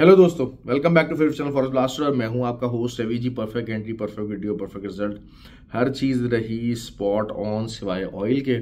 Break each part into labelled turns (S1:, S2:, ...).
S1: Hello दोस्तों, welcome back to फिर channel for blaster. मैं हूं आपका host Ravi ji. Perfect entry, perfect video, perfect result, हर चीज़ रही स्पॉट ऑन सिवाय ऑयल के।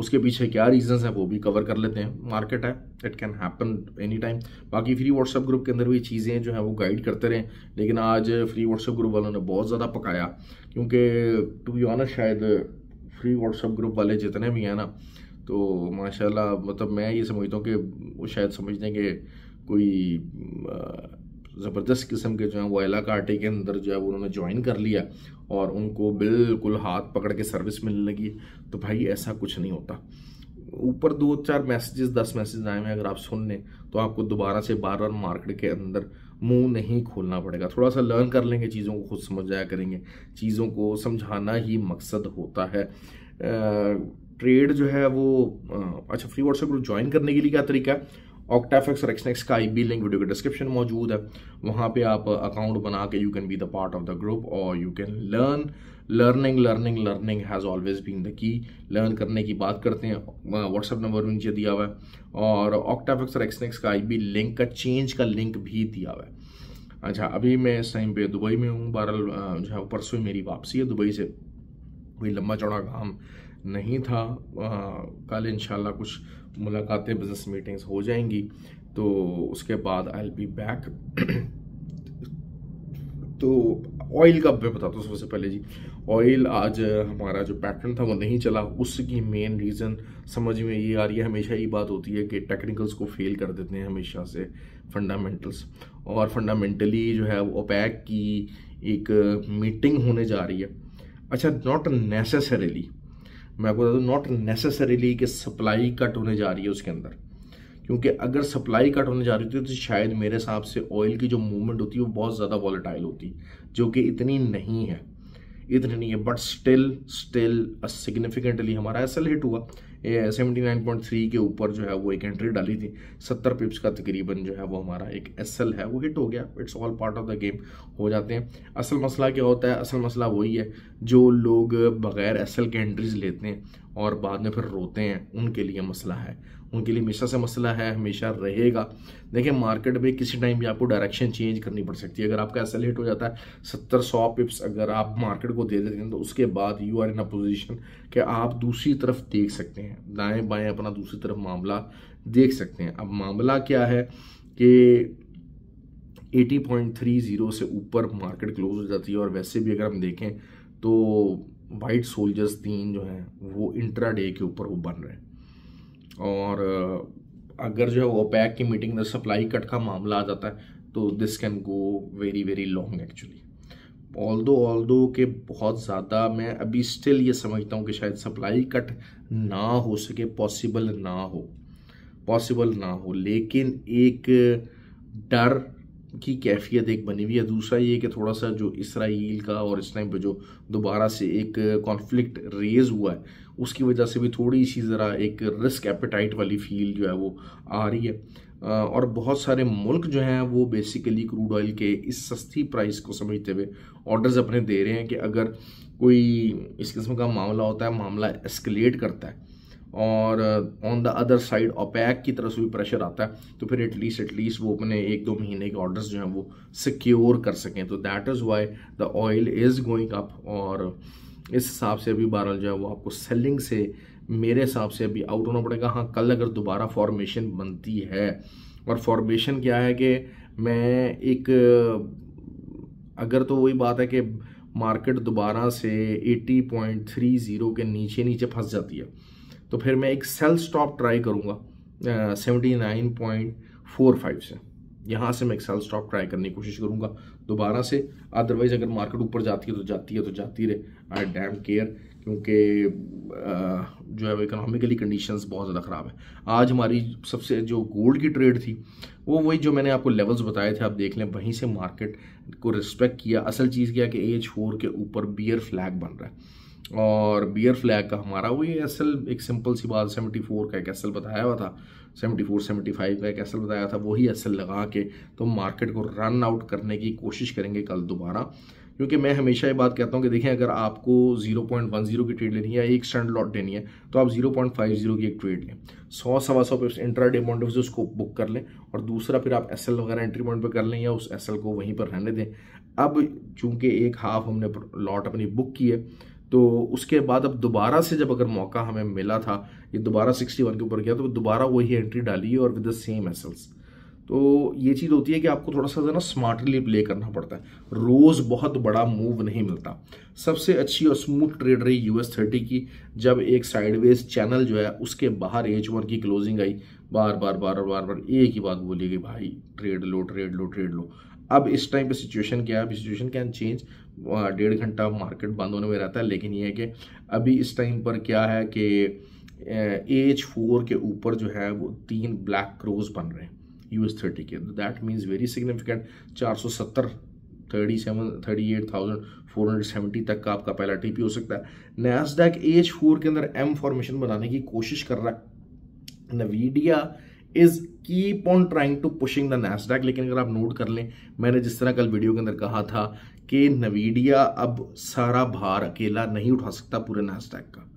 S1: उसके पीछे क्या रीजंस हैं वो भी कवर कर लेते हैं। मार्केट है, it can happen any time. बाकी फ्री व्हाट्सएप ग्रुप के अंदर भी चीज़ें जो है वो गाइड करते रहे, लेकिन आज फ्री व्हाट्सएप ग्रुप वालों ने बहुत ज़्यादा पकाया, क्योंकि टू बी ऑनेस्ट शायद फ्री व्हाट्सएप ग्रुप वाले जितने भी हैं ना, तो माशाल्लाह मतलब मैं ये समझता हूँ कि वो शायद समझते हैं कि कोई ज़बरदस्त किस्म के जो है वो एला कार्टे के अंदर जो है वो उन्होंने ज्वाइन कर लिया और उनको बिल्कुल हाथ पकड़ के सर्विस मिलने लगी। तो भाई ऐसा कुछ नहीं होता। ऊपर 2-4 मैसेजेस 10 मैसेज आए हैं, अगर आप सुन लें तो आपको दोबारा से बार बार मार्केट के अंदर मुंह नहीं खोलना पड़ेगा। थोड़ा सा लर्न कर लेंगे, चीज़ों को खुद समझ जाया करेंगे। चीज़ों को समझाना ही मकसद होता है। ट्रेड जो है वो अच्छा, फ्री व्हाट्सएप ग्रुप ज्वाइन करने के लिए क्या तरीका है? ऑक्टाफिक्स और एक्सनेक्स का आईबी लिंक वीडियो के डिस्क्रिप्शन में मौजूद है। वहाँ पे आप अकाउंट बना के you can be the part of the group और you can learn. Learning has always been the key. Learn करने की बात करते हैं। व्हाट्सएप नंबर भी नीचे दिया हुआ है और ऑक्टाफिक्स और एक्सनेक्स का आईबी लिंक का चेंज का लिंक भी दिया हुआ है। अच्छा, अभी मैं इस टाइम पे दुबई में हूँ। बहरहाल जो है परसों ही मेरी वापसी है दुबई से। कोई लंबा चौड़ा काम नहीं था। कल इंशाल्लाह कुछ मुलाकातें, बिजनेस मीटिंग्स हो जाएंगी, तो उसके बाद आई विल बी बैक। तो ऑयल का मैं बताता हूँ सबसे पहले जी। ऑयल आज हमारा जो पैटर्न था वो नहीं चला। उसकी मेन रीज़न समझ में ये आ रही है, हमेशा ये बात होती है कि टेक्निकल्स को फेल कर देते हैं हमेशा से फंडामेंटल्स। और फंडामेंटली जो है वो ओपेक की एक मीटिंग होने जा रही है। अच्छा, नॉट नेसेसरीली, मैं आपको बता दूं, नॉट नेसेसरीली कि सप्लाई कट होने जा रही है उसके अंदर। क्योंकि अगर सप्लाई कट होने जा रही थी तो शायद मेरे हिसाब से ऑयल की जो मूवमेंट होती है वो बहुत ज़्यादा वॉलेटाइल होती, जो कि इतनी नहीं है। बट स्टिल सिग्निफिकेंटली हमारा एसएल हिट हुआ। 79.3 के ऊपर जो है वो एक एंट्री डाली थी। 70 पिप्स का तकरीबन जो है वो हमारा एक एसएल है वो हिट हो गया। It's all part of the game, हो जाते हैं। असल मसला क्या होता है? असल मसला वही है जो लोग बगैर एसएल के एंट्रीज लेते हैं और बाद में फिर रोते हैं, उनके लिए मसला है। उनके लिए हमेशा से मसला है, हमेशा रहेगा। देखिए, मार्केट में किसी टाइम भी आपको डायरेक्शन चेंज करनी पड़ सकती है। अगर आपका एसएल हिट हो जाता है 70-100 पिप्स अगर आप मार्केट को दे देते हैं, तो उसके बाद you are in a position कि आप दूसरी तरफ देख सकते हैं, दाएं बाएं अपना दूसरी तरफ मामला देख सकते हैं। अब मामला क्या है कि 80.30 से ऊपर मार्केट क्लोज हो जाती है। और वैसे भी अगर हम देखें तो वाइट सोल्जर्स 3 जो हैं वो इंट्राडे के ऊपर वो बन रहे हैं। और अगर जो है वो ओपेक की मीटिंग में सप्लाई कट का मामला आ जाता है तो this can go very very long actually. Although के बहुत ज़्यादा मैं अभी स्टिल ये समझता हूँ कि शायद सप्लाई कट ना हो सके, पॉसिबल ना हो। लेकिन एक डर की कैफियत एक बनी हुई है। दूसरा ये कि थोड़ा सा जो इसराइल का और इस टाइम पे जो दोबारा से एक कॉन्फ्लिक्ट रेज हुआ है, उसकी वजह से भी थोड़ी सी ज़रा एक रिस्क एपेटाइट वाली फील जो है वो आ रही है। और बहुत सारे मुल्क जो हैं वो बेसिकली क्रूड ऑयल के इस सस्ती प्राइस को समझते हुए ऑर्डर्स अपने दे रहे हैं कि अगर कोई इस किस्म का मामला होता है, मामला एस्केलेट करता है और on the other side OPEC की तरफ से भी प्रेशर आता है, तो फिर एटलीस्ट वो अपने 1-2 महीने के ऑर्डर्स जो हैं वो सिक्योर कर सकें। तो that is why the oil is going up. और इस हिसाब से अभी बहरहाल जो है वो आपको सेलिंग से मेरे हिसाब से अभी आउट होना पड़ेगा। हाँ, कल अगर दोबारा फॉर्मेशन बनती है, और फॉर्मेशन क्या है कि मैं एक अगर तो वही बात है कि मार्केट दोबारा से 80.30 के नीचे फंस जाती है, तो फिर मैं एक सेल स्टॉप ट्राई करूँगा 79.45 से। यहाँ से मैं एक सेल स्टॉप ट्राई करने की कोशिश करूँगा दोबारा से। अदरवाइज अगर मार्केट ऊपर जाती है तो जाती रहे। आई डैम केयर, क्योंकि जो है वो इकोनॉमिकली कंडीशंस बहुत ज़्यादा ख़राब है। आज हमारी सबसे जो गोल्ड की ट्रेड थी वो वही जो मैंने आपको लेवल्स बताए थे, आप देख लें, वहीं से मार्केट को रिस्पेक्ट किया। असल चीज़ क्या है कि AH4 के ऊपर बियर फ्लैग बन रहा है, और बियर फ्लैग का हमारा वही एसएल, एक सिंपल सी बात, 74 का एक एसएल बताया हुआ था, 74-75 का एक एसएल बताया था, वही एसएल लगा के तो मार्केट को रन आउट करने की कोशिश करेंगे कल दोबारा। क्योंकि मैं हमेशा ये बात कहता हूँ कि देखें, अगर आपको 0.10 की ट्रेड लेनी है या एक स्टैंडर्ड लॉट लेनी है तो आप 0.50 की एक ट्रेड लें, 100-125 पिप्स इंट्राडे पॉइंट ऑफ व्यू उसको बुक कर लें, और दूसरा फिर आप एसएल वगैरह एंट्री पॉइंट पर कर लें या उस एसएल को वहीं पर रहने दें। अब चूंकि एक हाफ हमने लॉट अपनी बुक की है, तो उसके बाद अब दोबारा से जब अगर मौका हमें मिला था, ये दोबारा 61 के ऊपर गया, तो दोबारा वही एंट्री डाली और विद द सेम एसएल्स। तो ये चीज़ होती है कि आपको थोड़ा सा ना स्मार्टली प्ले करना पड़ता है, रोज़ बहुत बड़ा मूव नहीं मिलता। सबसे अच्छी और स्मूथ ट्रेड रही US30 की, जब एक साइडवेज चैनल जो है उसके बाहर H1 की क्लोजिंग आई, बार बार एक ही बात बोली गई, भाई ट्रेड लो ट्रेड लो ट्रेड लो। अब इस टाइम पे सिचुएशन क्या है, सिचुएशन कैन चेंज, 1.5 घंटा मार्केट बंद होने में रहता है, लेकिन ये है कि अभी इस टाइम पर क्या है कि H4 के ऊपर जो है वो 3 ब्लैक क्रोज बन रहे हैं US30 के, दैट मीन्स वेरी सिग्निफिकेंट। 470 38,470 तक का आपका पहला टीपी हो सकता है। नैस्डैक H4 के अंदर M फॉर्मेशन बनाने की कोशिश कर रहा है, Nvidia is keep on trying to pushing the Nasdaq. लेकिन अगर आप नोट कर लें, मैंने जिस तरह कल वीडियो के अंदर कहा था कि नवीडिया अब सारा भार अकेला नहीं उठा सकता पूरे नैस्डैक का,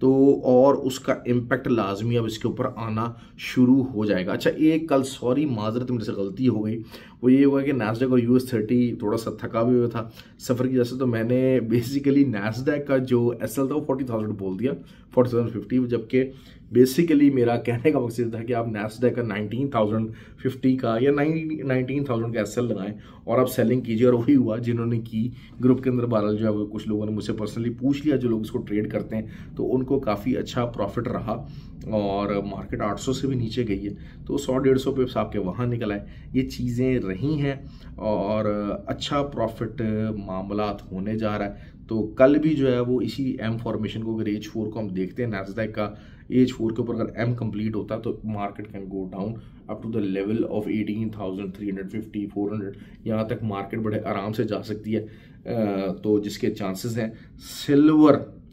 S1: तो और उसका इम्पैक्ट लाजमी अब इसके ऊपर आना शुरू हो जाएगा। अच्छा, एक कल सॉरी माजरत मेरे से गलती हो गई, वो ये हुआ कि नैस्डैक और US30 थोड़ा सा थका भी हुआ था सफ़र की वजह से, तो मैंने बेसिकली नैस्डैक का जो एसएल था वो 40,000 बोल दिया, 40,050, जबकि बेसिकली मेरा कहने का मकसद था कि आप नैस्डैक का 19,050 का या 19,000 का एसएल लगाएं और आप सेलिंग कीजिए। और वही हुआ जिन्होंने की, ग्रुप के अंदर बहरहाल जो है वो कुछ लोगों ने मुझसे पर्सनली पूछ लिया, जो लोग इसको ट्रेड करते हैं, तो उनको काफ़ी अच्छा प्रॉफिट रहा और मार्केट 800 से भी नीचे गई है, तो 100-150 पिप्स आपके वहाँ निकल आए। ये चीज़ें रही हैं और अच्छा प्रॉफिट मामलात होने जा रहा है। तो कल भी जो है वो इसी एम फॉर्मेशन को, अगर H4 को हम देखते हैं, नैस्डैक का H4 के ऊपर अगर एम कंप्लीट होता तो market can go down up to the level of 18,350 400, यहाँ तक मार्केट बड़े आराम से जा सकती है। तो जिसके चांसेस हैं।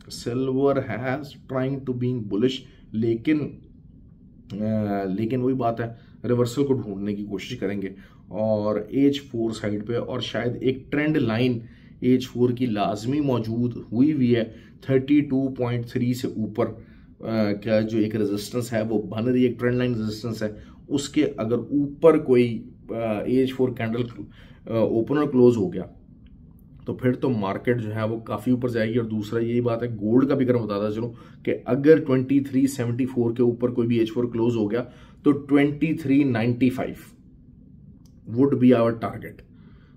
S1: Silver has trying to being bullish, लेकिन वही बात है, रिवर्सल को ढूंढने की कोशिश करेंगे और H4 साइड पे, और शायद एक ट्रेंड लाइन H4 की लाजमी मौजूद हुई है 32.3 से ऊपर का जो एक रेजिस्टेंस है वो बन रही है, एक ट्रेंड लाइन रेजिस्टेंस है, उसके अगर ऊपर कोई H4 कैंडल ओपन और क्लोज हो गया तो फिर तो मार्केट जो है वो काफ़ी ऊपर जाएगी। और दूसरा यही बात है, गोल्ड का भी अगर बताता चलो कि अगर 2374 के ऊपर कोई भी H4 क्लोज हो गया तो 2395 वुड बी आवर टारगेट।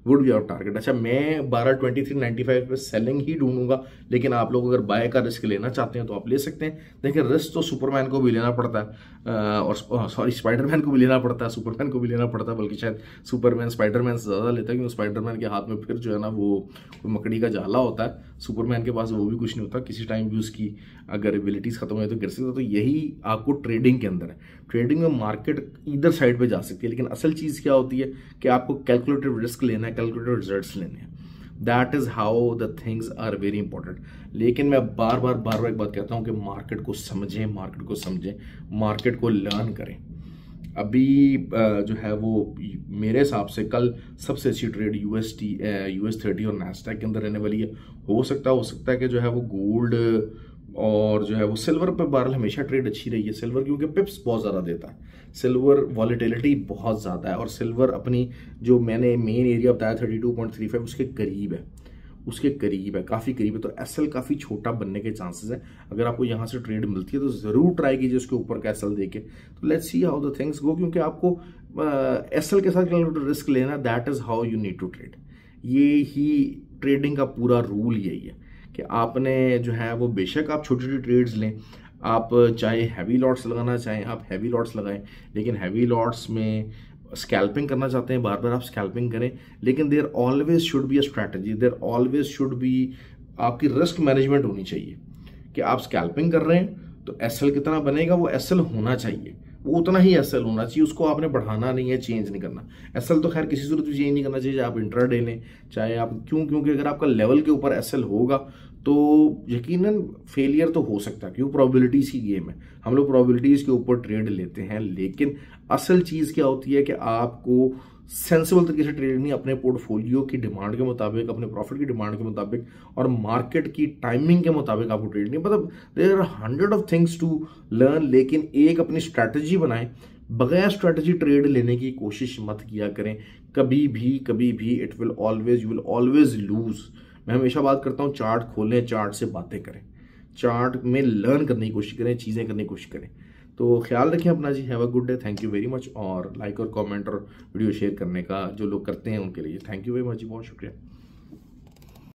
S1: अच्छा, मैं 2395 पे सेलिंग ही ढूंढूंगा, लेकिन आप लोग अगर बाय का रिस्क लेना चाहते हैं तो आप ले सकते हैं। देखिए, रिस्क तो सुपरमैन को भी लेना पड़ता है और सॉरी स्पाइडरमैन को भी लेना पड़ता है, सुपरमैन को भी लेना पड़ता है, बल्कि शायद सुपरमैन स्पाइडरमैन से ज़्यादा लेता है, क्योंकि स्पाइडरमैन के हाथ में फिर जो है ना वो मकड़ी का जाला होता है, सुपरमैन के पास वो भी कुछ नहीं होता, किसी टाइम भी उसकी अगर एबिलिटीज़ खत्म हो तो गिर सकता है। तो यही आपको ट्रेडिंग के अंदर है, ट्रेडिंग में मार्केट इधर साइड पे जा सकती है, लेकिन असल चीज़ क्या होती है कि आपको कैलकुलेटिव रिस्क लेना है, कैलकुलेटिव रिजल्ट्स लेने हैं। That is how the things are very important. लेकिन मैं बार बार एक बात कहता हूं कि मार्केट को समझें, मार्केट को लर्न करें। अभी जो है वो मेरे हिसाब से कल सबसे अच्छी ट्रेड US30 और नैस्डैक के अंदर रहने वाली है। हो सकता है कि जो है वो गोल्ड और जो है वो सिल्वर पे बहरहाल हमेशा ट्रेड अच्छी रही है। सिल्वर क्योंकि पिप्स बहुत ज़्यादा देता है, सिल्वर वॉलेटिलिटी बहुत ज़्यादा है, और सिल्वर अपनी जो मैंने मेन एरिया बताया 32.35 उसके करीब है, काफ़ी करीब है। तो एसएल काफ़ी छोटा बनने के चांसेस है। अगर आपको यहाँ से ट्रेड मिलती है तो ज़रूर ट्राई कीजिए उसके ऊपर का एसएल देके। तो let's see how the things go, क्योंकि आपको एसएल के साथ रिस्क लेना, that is how you need to trade. ये ही ट्रेडिंग का पूरा रूल यही है कि आपने जो है वो बेशक आप छोटी छोटी ट्रेड्स लें, आप चाहे हैवी लॉट्स लगाना चाहें आप हैवी लॉट्स लगाएं, लेकिन हैवी लॉट्स में स्कैल्पिंग करना चाहते हैं बार आप स्कैल्पिंग करें, लेकिन there always should be a strategy, there always should be आपकी रिस्क मैनेजमेंट होनी चाहिए कि आप स्कैल्पिंग कर रहे हैं तो एसएल कितना बनेगा वो एसएल होना चाहिए, वो उतना ही एसएल होना चाहिए, उसको आपने बढ़ाना नहीं है, चेंज नहीं करना। एसएल तो खैर किसी सूरत में चेंज नहीं करना चाहिए, चाहे आप इंट्राडे लें चाहे आप क्योंकि अगर आपका लेवल के ऊपर एसएल होगा तो यकीनन फेलियर तो हो सकता है, क्यों प्रोबेबिलिटीज़ की गेम है, हम लोग प्रोबेबिलिटीज़ के ऊपर ट्रेड लेते हैं। लेकिन असल चीज़ क्या होती है कि आपको सेंसिबल तरीके से ट्रेड नहीं, अपने पोर्टफोलियो की डिमांड के मुताबिक, अपने प्रॉफिट की डिमांड के मुताबिक और मार्केट की टाइमिंग के मुताबिक आपको ट्रेड नहीं, मतलब there are 100 of things to learn. लेकिन एक अपनी स्ट्रैटेजी बनाएं, बगैर स्ट्रैटेजी ट्रेड लेने की कोशिश मत किया करें कभी भी। It will always, you will always lose. मैं हमेशा बात करता हूँ, चार्ट खोलें, चार्ट से बातें करें, चार्ट में लर्न करने की कोशिश करें, चीज़ें करने की कोशिश करें। तो ख्याल रखें अपना जी। Have a good day. Thank you very much. और लाइक और कमेंट और वीडियो शेयर करने का जो लोग करते हैं उनके लिए थैंक यू वेरी मच जी, बहुत शुक्रिया।